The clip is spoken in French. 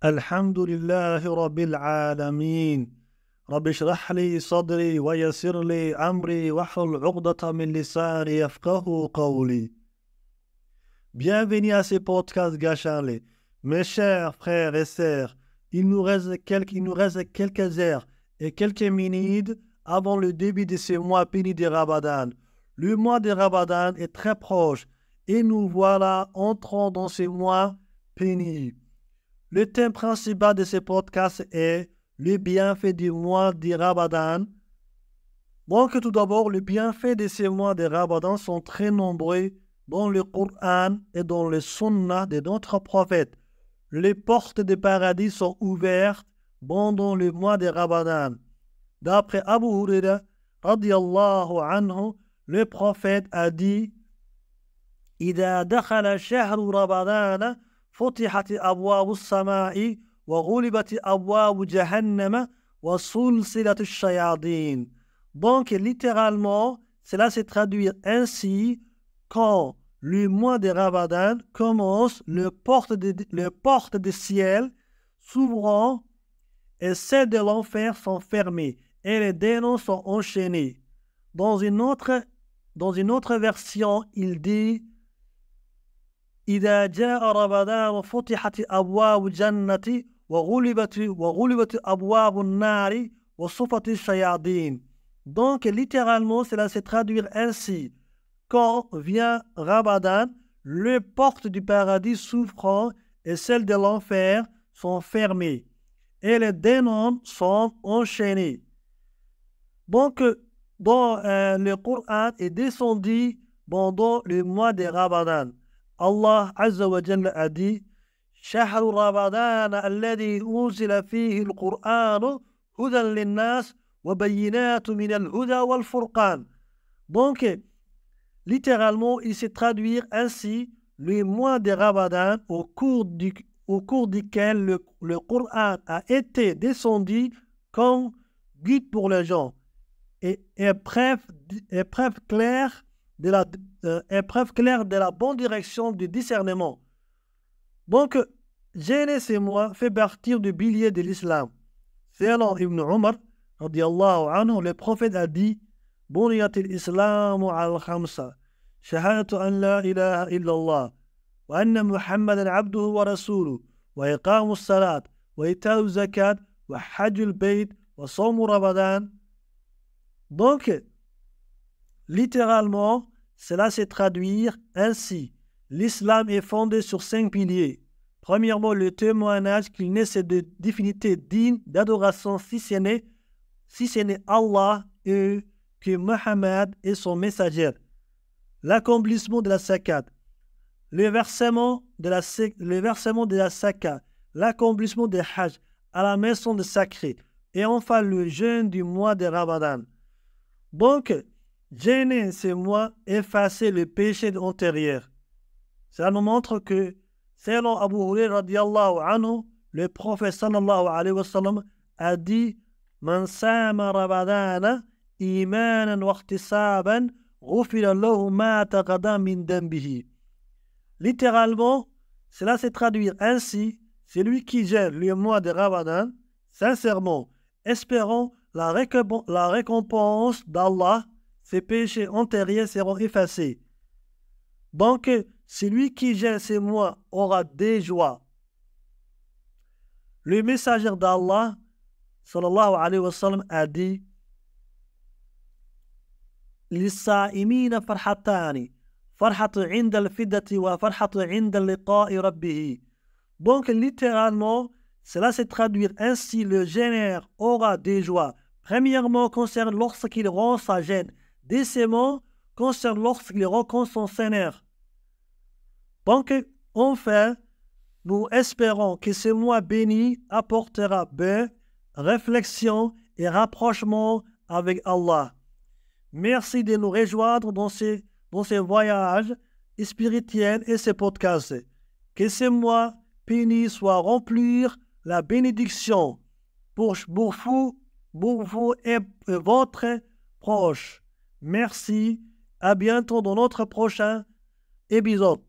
الحمد لله رب العالمين رب اشرح لي صدري ويسر لي أمري واحلل عقدة من لساني يفقهوا قولي. Bienvenue à ce podcast Gacharlé. Mes chers frères et sœurs, il nous reste quelques heures et quelques minutes avant le début de ce mois béni de Ramadan. Le mois de Ramadan est très proche et nous voilà entrant dans ce mois béni. Le thème principal de ce podcast est le bienfait du mois de Ramadan. Donc tout d'abord, les bienfaits de ce mois de Ramadan sont très nombreux dans le Coran et dans le Sunnah de notre prophète. Les portes du paradis sont ouvertes pendant le mois de Ramadan. D'après Abu Huraira, radiyallahu anhu, le prophète a dit « Ida dakhala shahru Ramadan » فتحت أبواب السماء وغلبت أبواب جهنم وسلسلة الشياطين. Donc, littéralement, cela se traduit ainsi: quand le mois de Ramadan commence, les portes du ciel s'ouvrent et celles de l'enfer sont fermées et les démons sont enchaînés. Dans une autre version, il dit إذا جاء رمضان فتحت أبواب الجنة وغلبت أبواب النار وصفت الشياطين. Donc, littéralement, cela se traduit ainsi: quand vient Ramadan, les portes du paradis s'ouvrent et celles de l'enfer sont fermées et les démons sont enchaînés. Donc, dans le Coran est descendu pendant le mois de Ramadan. Allah Azza wa Jalla a dit شهر رمضان الذي أنزل فيه القرآن هدى للناس وبينات من الهدى والفرقان. Donc, littéralement, il se traduit ainsi: le mois de Ramadan au cours duquel le Coran a été descendu comme guide pour les gens et épreuve claire de la bonne direction du discernement. Donc, jeûner ce mois fait partie du pilier de l'islam. Selon Ibn Umar, radiyallahu anhu, le prophète a dit: Buniyat al-Islamu al-Khamsa, shahadatu an la ilaha illallah, wa anna Muhammadan abduhu wa rasuluhu, wa iqamu salat, wa ita'u zakat, wa hajjul bayt, wa sawmu Ramadan. Donc, littéralement, cela se traduit ainsi: l'islam est fondé sur 5 piliers. Premièrement, le témoignage qu'il n'est de divinité digne d'adoration si ce n'est Allah et que Mohammed est son messager. L'accomplissement de la zakat, le versement de la zakat, l'accomplissement des hajj à la maison de sacré, et enfin le jeûne du mois de Ramadan. Donc, jeûner ce mois effacer le péché antérieur. Cela nous montre que, selon Abu Huraira radiyallahu anhu, le prophète sallallahu alayhi wa sallam a dit: Man sama Ramadana imanan wa ihtisaban ghufira lahu ma taqaddama min dhanbihi. Littéralement, cela se traduit ainsi: celui qui jeûne le mois de Ramadan, sincèrement, espérant la récompense d'Allah, ses péchés antérieurs seront effacés. Donc, celui qui jeûne ces mois aura des joies. Le messager d'Allah, sallallahu alayhi wa sallam, a dit: للصائمين فرحتان فرحة عند الفدة وفرحة عند لقاء ربه. Donc, littéralement, cela se traduit ainsi: le jeûneur aura des joies. Premièrement, concerne lorsqu'il rend sa jeûne. Deuxièmement, concerne lorsqu'il rencontre son Seigneur. Donc, enfin, nous espérons que ce mois béni apportera paix, réflexion et rapprochement avec Allah. Merci de nous rejoindre dans ces voyages spirituels et ces podcasts. Que ce mois béni soit rempli la bénédiction pour vous et votre proche. Merci. À bientôt dans notre prochain épisode.